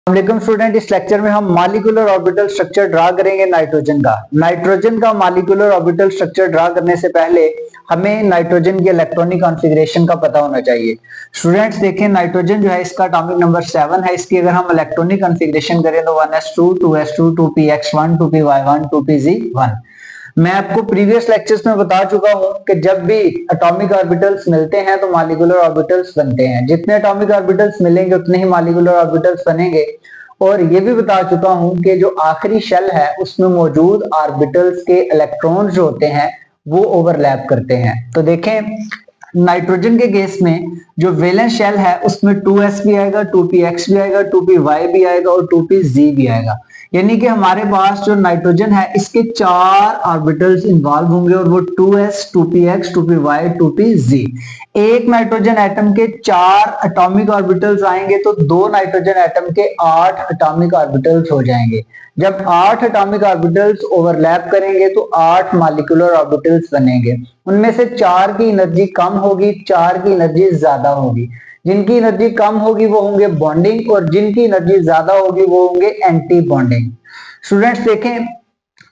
अस्सलाम स्टूडेंट, इस लेक्चर में हम मॉलिक्यूलर ऑर्बिटल स्ट्रक्चर ड्रा करेंगे नाइट्रोजन का मॉलिक्यूलर ऑर्बिटल स्ट्रक्चर ड्रा करने से पहले हमें नाइट्रोजन की इलेक्ट्रॉनिक कॉन्फ़िगरेशन का पता होना चाहिए। स्टूडेंट्स देखें, नाइट्रोजन जो है इसका एटॉमिक नंबर 7 है। इसकी अगर हम इलेक्ट्रॉनिक कॉन्फ़िगरेशन करें तो 1s2 2s2 2px1 2py1 2pz1। मैं आपको प्रीवियस लेक्चर्स में बता चुका हूं कि जब भी एटॉमिक ऑर्बिटल्स मिलते हैं तो मॉलिक्यूलर ऑर्बिटल्स बनते हैं। जितने एटॉमिक ऑर्बिटल्स मिलेंगे उतने ही मॉलिक्यूलर ऑर्बिटल्स बनेंगे। और ये भी बता चुका हूं कि जो आखिरी शेल है उसमें मौजूद ऑर्बिटल्स के इलेक्ट्रॉन्स जो होते हैं वो ओवरलैप करते हैं। तो देखें, नाइट्रोजन के केस में जो वैलेंस शेल है उसमें 2s भी आएगा, 2px भी आएगा, 2py भी आएगा और 2pz भी आएगा। यानी कि हमारे पास जो नाइट्रोजन है इसके 4 ऑर्बिटल्स इन्वॉल्व होंगे और वो 2s 2px 2py 2pz। एक नाइट्रोजन एटम के 4 एटॉमिक ऑर्बिटल्स आएंगे तो 2 नाइट्रोजन एटम के 8 एटॉमिक ऑर्बिटल्स हो जाएंगे। जब 8 एटॉमिक ऑर्बिटल्स ओवरलैप करेंगे तो 8 मॉलिक्यूलर ऑर्बिटल्स बनेंगे। उनमें से 4 की एनर्जी कम होगी, 4 की एनर्जी ज्यादा होगी। जिनकी एनर्जी कम होगी वो होंगे बॉन्डिंग और जिनकी एनर्जी ज्यादा होगी वो होंगे एंटी बॉन्डिंग। स्टूडेंट्स देखें,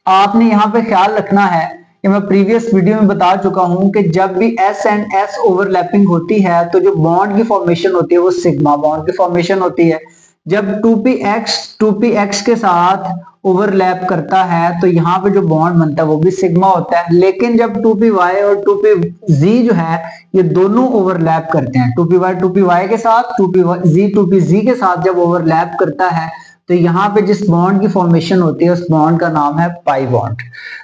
आपने यहाँ पे ख्याल रखना है कि मैं प्रीवियस वीडियो में बता चुका हूं कि जब भी s एंड s ओवरलैपिंग होती है तो जो बॉन्ड की फॉर्मेशन होती है वो सिग्मा बॉन्ड की फॉर्मेशन होती है। जब 2px के साथ ओवरलैप करता है तो यहाँ पे जो बॉन्ड बनता है वो भी सिग्मा होता है। लेकिन जब 2py और 2pz जो है ये दोनों ओवरलैप करते हैं, 2py के साथ 2pz के साथ जब ओवरलैप करता है तो यहाँ पे जिस बॉन्ड की फॉर्मेशन होती है उस बॉन्ड का नाम है पाई बॉन्ड।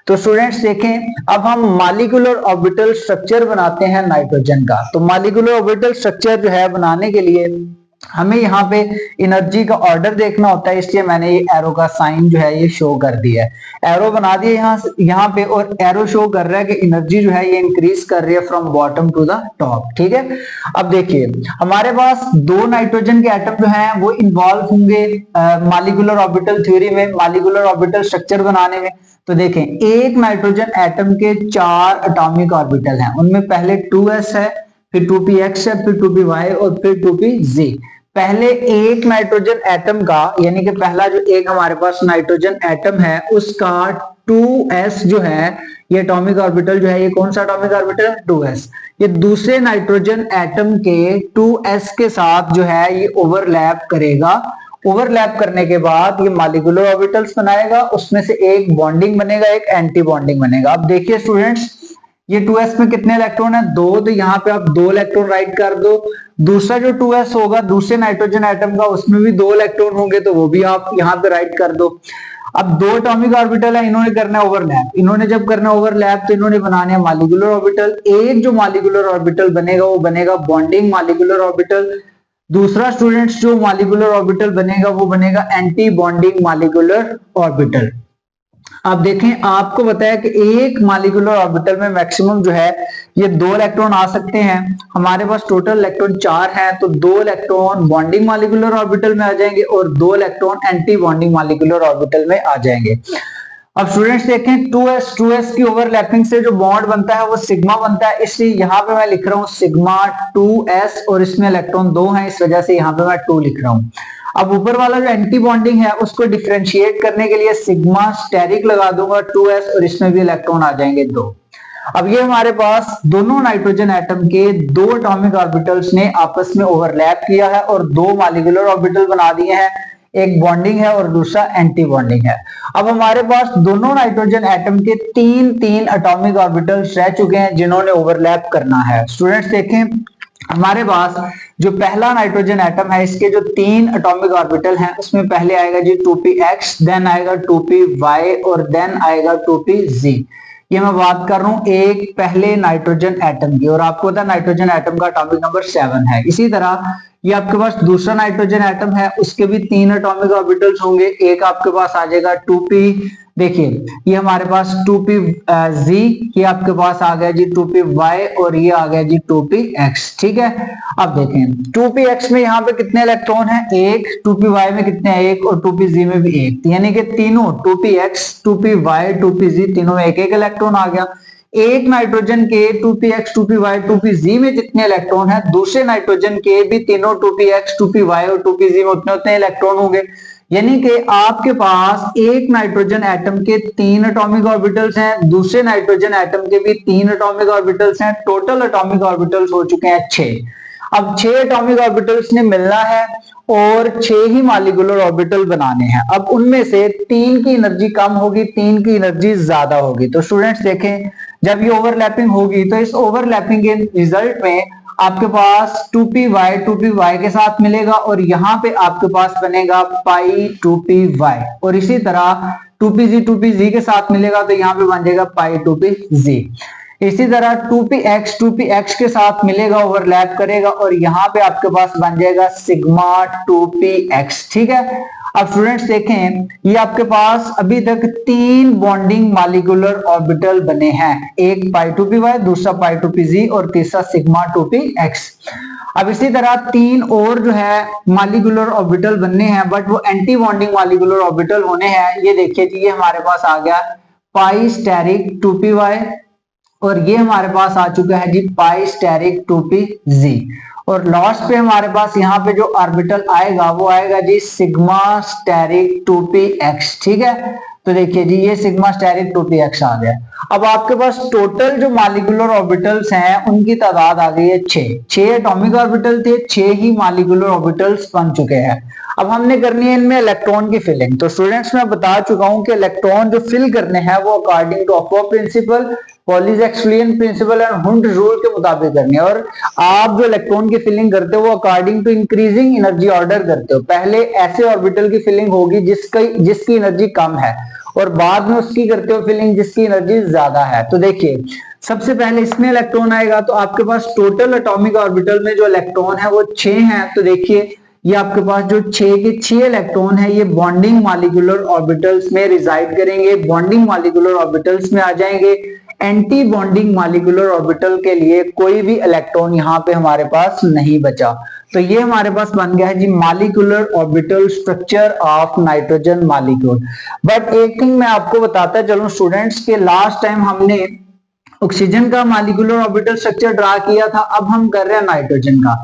तो स्टूडेंट्स देखें, अब हम मॉलिक्यूलर ऑर्बिटल स्ट्रक्चर बनाते हैं नाइट्रोजन का। तो मॉलिक्यूलर ऑर्बिटल स्ट्रक्चर जो है बनाने के लिए हमें यहाँ पे एनर्जी का ऑर्डर देखना होता है, इसलिए मैंने ये एरो का साइन जो है ये शो कर दिया है। एरो बना दिया यहाँ पे और एरो शो कर रहा है कि एनर्जी जो है ये इंक्रीज कर रही है from bottom to the top. ठीक है, अब देखिए हमारे पास 2 नाइट्रोजन के एटम जो हैं वो इन्वॉल्व होंगे मॉलिक्यूलर ऑर्बिटल थ्योरी में, मॉलिक्यूलर ऑर्बिटल स्ट्रक्चर बनाने में। तो देखें, एक नाइट्रोजन एटम के 4 एटॉमिक ऑर्बिटल हैं, उनमें पहले 2s है, फिर 2px है, फिर 2py और फिर 2pz। पहले एक नाइट्रोजन एटम का यानी कि पहला जो एक हमारे पास नाइट्रोजन एटम है उसका 2s जो है ये एटॉमिक ऑर्बिटल जो है ये कौन सा एटॉमिक ऑर्बिटल है 2s। ये दूसरे नाइट्रोजन एटम के 2s के साथ जो है ये ओवरलैप करेगा। ओवरलैप करने के बाद ये मॉलिक्यूलर ऑर्बिटल्स बनाएगा, उसमें से एक बॉन्डिंग बनेगा, एक एंटी बॉन्डिंग बनेगा। अब देखिए स्टूडेंट्स, ये 2s में कितने इलेक्ट्रॉन है 2, तो यहाँ पे आप 2 इलेक्ट्रॉन राइट कर दो। दूसरा जो 2s होगा दूसरे नाइट्रोजन एटम का उसमें भी 2 इलेक्ट्रॉन होंगे तो वो भी आप यहाँ पे राइट कर दो। अब 2 एटॉमिक ऑर्बिटल है, इन्होंने करना है ओवरलैप। इन्होंने जब करना है ओवरलैप तो इन्होंने बनाने हैं मॉलिक्यूलर ऑर्बिटल। एक जो मॉलिक्यूलर ऑर्बिटल बनेगा वो बनेगा बॉन्डिंग मॉलिक्यूलर ऑर्बिटल। दूसरा स्टूडेंट्स जो मॉलिक्यूलर ऑर्बिटल बनेगा वो बनेगा एंटी बॉन्डिंग मॉलिक्यूलर ऑर्बिटल। अब देखें, आपको बताया कि एक मॉलिक्यूलर ऑर्बिटल में मैक्सिमम जो है ये 2 इलेक्ट्रॉन आ सकते हैं। हमारे पास टोटल इलेक्ट्रॉन 4 हैं तो 2 इलेक्ट्रॉन बॉन्डिंग मॉलिक्यूलर ऑर्बिटल में आ जाएंगे और 2 electron anti bonding molecular orbital में आ जाएंगे। अब स्टूडेंट्स देखें, 2s की ओवरलैपिंग से जो बॉन्ड बनता है वो सिग्मा बनता है, इसलिए यहाँ पे मैं लिख रहा हूँ सिग्मा 2s और इसमें इलेक्ट्रॉन 2 हैं, इस वजह से यहाँ पे मैं 2 लिख रहा हूँ। अब ऊपर वाला जो एंटी बॉन्डिंग है उसको डिफरेंशिएट करने के लिए सिग्मा स्टेरिक लगा दूंगा 2s और इसमें भी इलेक्ट्रॉन आ जाएंगे 2। अब ये हमारे पास दोनों नाइट्रोजन एटम के 2 एटॉमिक ऑर्बिटल्स ने आपस में ओवरलैप किया है और 2 मॉलिक्यूलर ऑर्बिटल बना दिए हैं, एक बॉन्डिंग है और दूसरा एंटी बॉन्डिंग है। अब हमारे पास दोनों नाइट्रोजन एटम के 3 एटॉमिक ऑर्बिटल्स रह चुके हैं जिन्होंने ओवरलैप करना है। स्टूडेंट्स देखें, हमारे पास जो पहला नाइट्रोजन एटम है इसके जो 3 एटॉमिक ऑर्बिटल हैं उसमें पहले आएगा जी 2px, देन आएगा 2py और देन आएगा 2pz। ये मैं बात कर रहा हूं एक पहले नाइट्रोजन एटम की और आपको पता है नाइट्रोजन एटम का एटॉमिक नंबर 7 है। इसी तरह ये आपके पास दूसरा नाइट्रोजन एटम है उसके भी 3 एटॉमिक ऑर्बिटल्स होंगे। एक आपके पास आ जाएगा 2p, देखिए ये हमारे पास 2pz, ये आपके पास आ गया जी 2py और ये आ गया जी 2px। ठीक है, अब देखें 2px में यहाँ पे कितने इलेक्ट्रॉन हैं एक, 2py में कितने हैं एक और 2pz में भी एक, यानी कि तीनों 2px 2py 2pz तीनों में एक एक इलेक्ट्रॉन आ गया। एक नाइट्रोजन के 2px 2py 2pz में जितने इलेक्ट्रॉन हैं, दूसरे नाइट्रोजन के भी तीनों 2px 2py और 2pz में उतने उतने इलेक्ट्रॉन होंगे। यानी कि आपके पास एक नाइट्रोजन एटम के 3 एटॉमिक ऑर्बिटल्स हैं, दूसरे नाइट्रोजन एटम के भी 3 एटॉमिक ऑर्बिटल्स हैं, टोटल एटॉमिक ऑर्बिटल्स हो चुके हैं 6। अब 6 एटॉमिक ऑर्बिटल्स ने मिलना है और 6 ही मॉलिक्यूलर ऑर्बिटल बनाने हैं। अब उनमें से 3 की एनर्जी कम होगी, 3 की एनर्जी ज्यादा होगी। तो स्टूडेंट्स देखें, जब ये ओवरलैपिंग होगी तो इस ओवरलैपिंग के रिजल्ट में आपके पास 2py के साथ मिलेगा और यहाँ पे आपके पास बनेगा पाई 2py, और इसी तरह 2pz के साथ मिलेगा तो यहाँ पे बन जाएगा पाई 2pz। इसी तरह 2px के साथ मिलेगा, ओवरलैप करेगा और यहाँ पे आपके पास बन जाएगा सिग्मा 2px। ठीक है। अब स्टूडेंट्स देखें, ये आपके पास अभी तक 3 बॉन्डिंग मॉलिक्यूलर ऑर्बिटल बने हैं, एक पाई 2py, दूसरा पाई 2pz और तीसरा सिग्मा 2px। अब इसी तरह 3 और जो है मॉलिक्यूलर ऑर्बिटल बनने हैं, बट वो एंटी बॉन्डिंग मॉलिक्यूलर ऑर्बिटल होने हैं। ये देखिए जी, ये हमारे पास आ गया पाई स्टेरिक 2py और ये हमारे पास आ चुका है जी पाई स्टेरिक 2pz, और लास्ट पे हमारे पास यहाँ पे जो ऑर्बिटल आएगा वो आएगा जी सिग्मा स्टेरिक 2px। ठीक है। तो देखिए जी, ये सिग्मा स्टेरिक 2px आ गया। अब आपके पास टोटल जो मॉलिक्यूलर ऑर्बिटल्स हैं उनकी तादाद आ गई है 6 एटॉमिक ऑर्बिटल थे, 6 ही मॉलिक्यूलर ऑर्बिटल्स बन चुके हैं। अब हमने करनी है इनमें इलेक्ट्रॉन की फिलिंग। तो स्टूडेंट्स मैं बता चुका हूं कि इलेक्ट्रॉन जो फिल करने हैं वो according to Aufbau principle, Pauli exclusion principle and Hund rule के मुताबिक करनी है। और आप जो इलेक्ट्रॉन की फिलिंग करते हो वो according to increasing energy order करते हो। पहले ऐसे ऑर्बिटल की फिलिंग होगी जिसकी एनर्जी कम है, और बाद में उसकी करते हो फिलिंग जिसकी एनर्जी ज्यादा है। तो देखिए, सबसे पहले इसमें इलेक्ट्रॉन आएगा तो आपके पास टोटल एटॉमिक ऑर्बिटल में जो इलेक्ट्रॉन है वो 6 हैं। तो देखिए, ये आपके पास जो 6 के 6 इलेक्ट्रॉन है ये बॉन्डिंग मॉलिक्यूलर ऑर्बिटल्स में रिजाइड करेंगे, बॉन्डिंग मॉलिक्यूलर ऑर्बिटल्स में आ जाएंगे। एंटी बॉन्डिंग मॉलिक्यूलर ऑर्बिटल के लिए कोई भी इलेक्ट्रॉन यहाँ पे हमारे पास नहीं बचा। तो ये हमारे पास बन गया है जी molecular orbital structure of nitrogen molecule. But एक थिंग मैं आपको बताता चलूं स्टूडेंट्स के, लास्ट टाइम हमने ऑक्सीजन का मॉलिक्यूलर ऑर्बिटल स्ट्रक्चर ड्रा किया था, अब हम कर रहे हैं नाइट्रोजन का।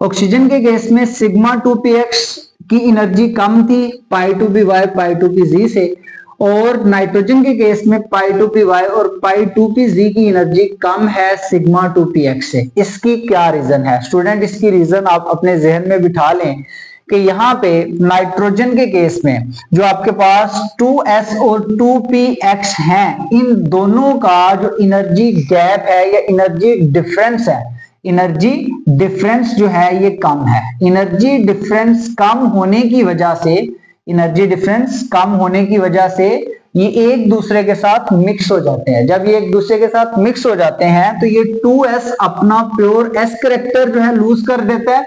ऑक्सीजन के केस में सिग्मा 2px की एनर्जी कम थी पाई 2py पाई 2pz से, और नाइट्रोजन के केस में पाई 2py और पाई 2pz की एनर्जी कम है सिग्मा 2px से। इसकी क्या रीजन है स्टूडेंट? इसकी रीजन आप अपने जहन में बिठा लें कि यहाँ पे नाइट्रोजन के केस में जो आपके पास 2s और 2px हैं, इन दोनों का जो एनर्जी गैप है या एनर्जी डिफरेंस है, एनर्जी डिफरेंस जो है ये कम है। एनर्जी डिफरेंस कम होने की वजह से, एनर्जी डिफरेंस कम होने की वजह से ये एक दूसरे के साथ मिक्स हो जाते हैं। जब ये एक दूसरे के साथ मिक्स हो जाते हैं तो ये 2s अपना प्योर s करेक्टर जो है लूज कर देता है,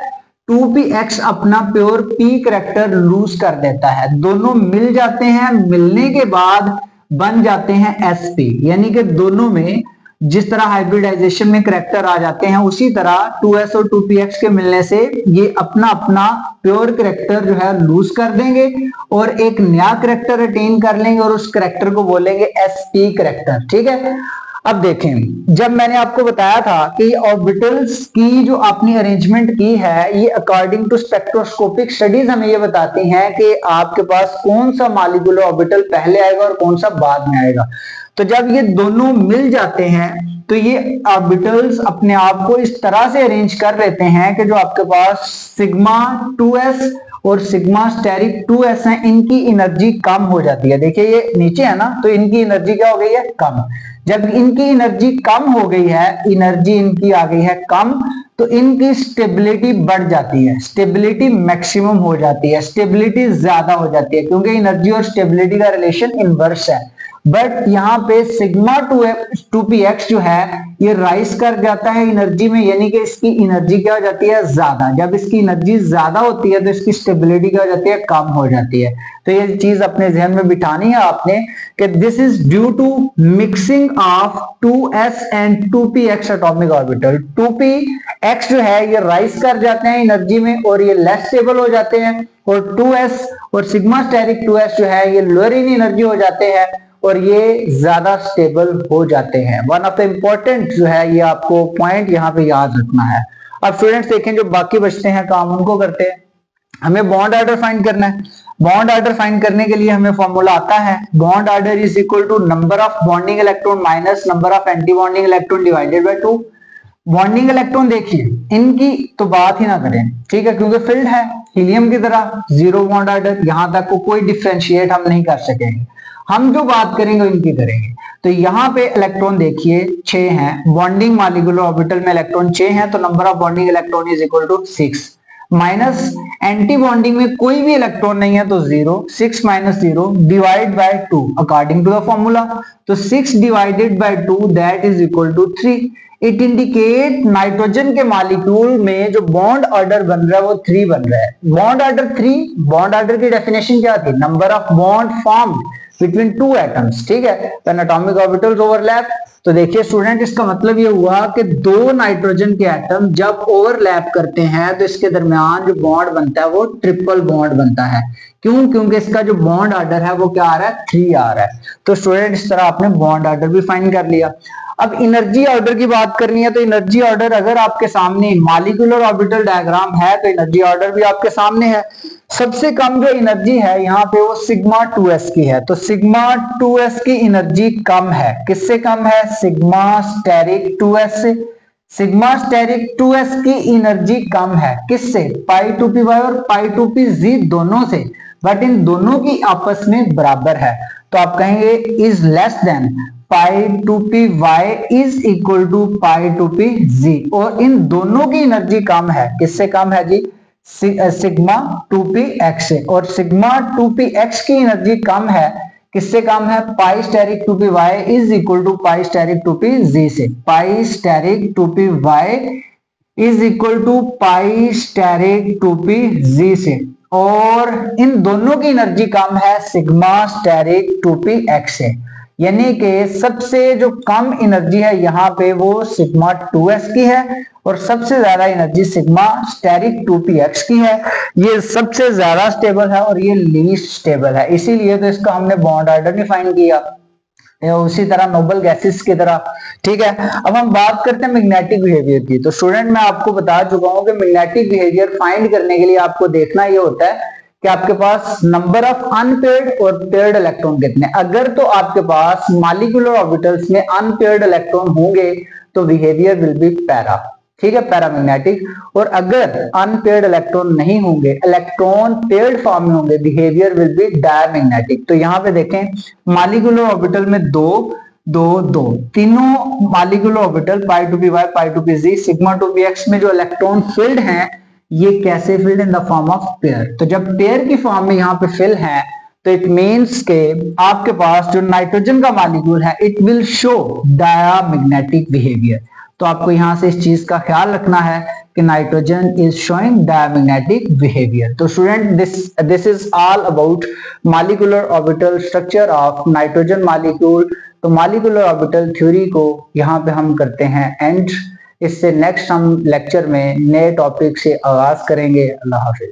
2px अपना प्योर p करेक्टर लूज कर देता है। दोनों मिल जाते हैं, मिलने के बाद बन जाते हैं sp, यानी कि दोनों में जिस तरह हाइब्रिडाइजेशन में करेक्टर आ जाते हैं उसी तरह 2s और 2px के मिलने से ये अपना अपना प्योर करेक्टर जो है लूज कर देंगे और एक नया करेक्टर अटेन कर लेंगे और उस करेक्टर को बोलेंगे sp करेक्टर। ठीक है। अब देखें, जब मैंने आपको बताया था कि ऑर्बिटल्स की जो आपने अरेंजमेंट की है ये अकॉर्डिंग टू स्पेक्ट्रोस्कोपिक स्टडीज हमें ये बताती हैं कि आपके पास कौन सा मॉलिक्यूलर ऑर्बिटल पहले आएगा और कौन सा बाद में आएगा। तो जब ये दोनों मिल जाते हैं तो ये ऑर्बिटल्स अपने आप को इस तरह से अरेंज कर लेते हैं कि जो आपके पास सिग्मा 2s और सिग्मा स्टेरिक 2s हैं, इनकी एनर्जी कम हो जाती है। देखिए ये नीचे है ना, तो इनकी एनर्जी क्या हो गई है? कम। जब इनकी एनर्जी कम हो गई है, एनर्जी इनकी आ गई है कम, तो इनकी स्टेबिलिटी बढ़ जाती है, स्टेबिलिटी मैक्सिमम हो जाती है, स्टेबिलिटी ज्यादा हो जाती है, क्योंकि एनर्जी और स्टेबिलिटी का रिलेशन इनवर्स है। बट यहाँ पे सिग्मा 2px जो है ये राइज कर जाता है एनर्जी में, यानी कि इसकी एनर्जी क्या हो जाती है? ज्यादा। जब इसकी एनर्जी ज्यादा होती है तो इसकी स्टेबिलिटी क्या हो जाती है? कम हो जाती है। तो ये चीज अपने जहन में बिठानी है आपने कि this is due to mixing of 2s and 2px atomic orbital. 2px जो है ये राइज कर जाते हैं एनर्जी में और ये लेस स्टेबल हो जाते हैं, और 2s और सिग्मा स्टेरिक 2s जो है ये लोअर इन एनर्जी हो जाते हैं और ये ज्यादा स्टेबल हो जाते हैं। वन ऑफ द इम्पोर्टेंट जो है ये आपको पॉइंट यहाँ पे याद रखना है। अब स्टूडेंट्स देखें, जो बाकी बचते हैं काम उनको करते हैं। हमें बॉन्ड ऑर्डर फाइंड करना है। बॉन्ड ऑर्डर फाइंड करने के लिए हमें फॉर्मूला आता है, bond order is equal to number of bonding electron minus number of anti bonding electron divided by 2। Bonding electron देखिए, इनकी तो बात ही ना करें, ठीक है, क्योंकि फील्ड है हीलियम की तरह, जीरो बॉन्ड ऑर्डर, यहां तक को कोई डिफरेंशिएट हम नहीं कर सकेंगे। हम जो बात करेंगे इनकी करेंगे। तो यहाँ पे इलेक्ट्रॉन देखिए 6 हैं, बॉन्डिंग मॉलिक्यूलर ऑर्बिटल में इलेक्ट्रॉन 6 हैं, तो number of bonding electron is equal to 6 minus anti bonding में कोई भी इलेक्ट्रॉन नहीं है तो 0, 6 minus 0 divide by 2 according to the formula. तो 6 divided by 2 that is equal to 3। It indicate nitrogen के मॉलिक्यूल में जो बॉन्ड ऑर्डर बन रहा है वो 3 बन रहा है। बॉन्ड ऑर्डर 3, बॉन्ड ऑर्डर की डेफिनेशन क्या थी? Number of bond formed between 2 atoms, ठीक है, व्हेन एटॉमिक ऑर्बिटल्स ओवरलैप। तो देखिए स्टूडेंट, इसका मतलब ये हुआ कि 2 नाइट्रोजन के एटम जब ओवरलैप करते हैं तो इसके दरमियान जो बॉन्ड बनता है वो ट्रिपल बॉन्ड बनता है। क्यों? क्योंकि इसका जो बॉन्ड ऑर्डर है वो क्या आ रहा है? 3 आ रहा है। तो स्टूडेंट इस तरह आपने बॉन्ड ऑर्डर भी फाइंड कर लिया। अब एनर्जी ऑर्डर की बात करनी है, तो एनर्जी ऑर्डर अगर आपके सामने मॉलिक्यूलर ऑर्बिटल डायग्राम है तो एनर्जी ऑर्डर भी आपके सामने है। सबसे कम जो एनर्जी है यहाँ पे वो सिग्मा 2s की है। तो सिग्मा 2s की एनर्जी कम है। किससे कम है? सिग्मा स्टेरिक 2s से। सिग्मा स्टेरिक 2s की एनर्जी कम है किससे? पाई 2py और पाई 2pz दोनों से, बट इन दोनों की आपस में बराबर है। तो आप कहेंगे is less than pi 2py is equal to pi 2pz, और इन दोनों की एनर्जी कम है। किससे कम है जी? सिग्मा 2px से। और सिग्मा 2px की एनर्जी कम है किससे कम है? Pi asterisk 2py is equal to pi asterisk 2pz से। Pi asterisk 2py is equal to pi asterisk 2pz से, और इन दोनों की एनर्जी कम है सिग्मा स्टेरिक 2px से। यानी कि सबसे जो कम एनर्जी है यहाँ पे वो सिग्मा 2s की है, और सबसे ज्यादा एनर्जी सिग्मा स्टेरिक 2px की है। ये सबसे ज्यादा स्टेबल है और ये लीस्ट स्टेबल है, इसीलिए तो इसका हमने बॉन्ड ऑर्डर नहीं फाइंड किया, उसी तरह नोबल गैसेस की तरह, ठीक है। अब हम बात करते हैं मैग्नेटिक बिहेवियर की। तो स्टूडेंट मैं आपको बता चुका हूं कि मैग्नेटिक बिहेवियर फाइंड करने के लिए आपको देखना ये होता है कि आपके पास नंबर ऑफ अनपेयर्ड और पेयर्ड इलेक्ट्रॉन कितने। अगर तो आपके पास मॉलिक्यूलर ऑर्बिटल्स में अनपेयर्ड इलेक्ट्रॉन होंगे तो बिहेवियर विल बी पैरा, ठीक है, पैरामैग्नेटिक। और अगर अनपेयर्ड इलेक्ट्रॉन नहीं होंगे, इलेक्ट्रॉन पेयर्ड फॉर्म में होंगे, बिहेवियर विल बी डायमैग्नेटिक। तो यहाँ पे देखें मॉलिक्यूलर ऑर्बिटल में 2 2 2 तीनों मॉलिक्यूलर ऑर्बिटल पाई 2py पाई 2pz सिग्मा 2px में जो इलेक्ट्रॉन फील्ड हैं ये कैसे field? In the form of pair. तो जब पेयर की फॉर्म में यहाँ पे फिल है तो इट मीन्स के आपके पास जो नाइट्रोजन का मॉलिक्यूल है it will show diamagnetic behaviour. तो आपको यहां से इस चीज का ख्याल रखना है कि nitrogen is showing diamagnetic behaviour. तो student this is all about molecular orbital structure of nitrogen molecule. तो मॉलिक्यूलर ऑर्बिटल थ्योरी को यहाँ पे हम करते हैं एंड। इससे नेक्स्ट हम लेक्चर में नए टॉपिक से आगाज करेंगे। अल्लाह हाफिज।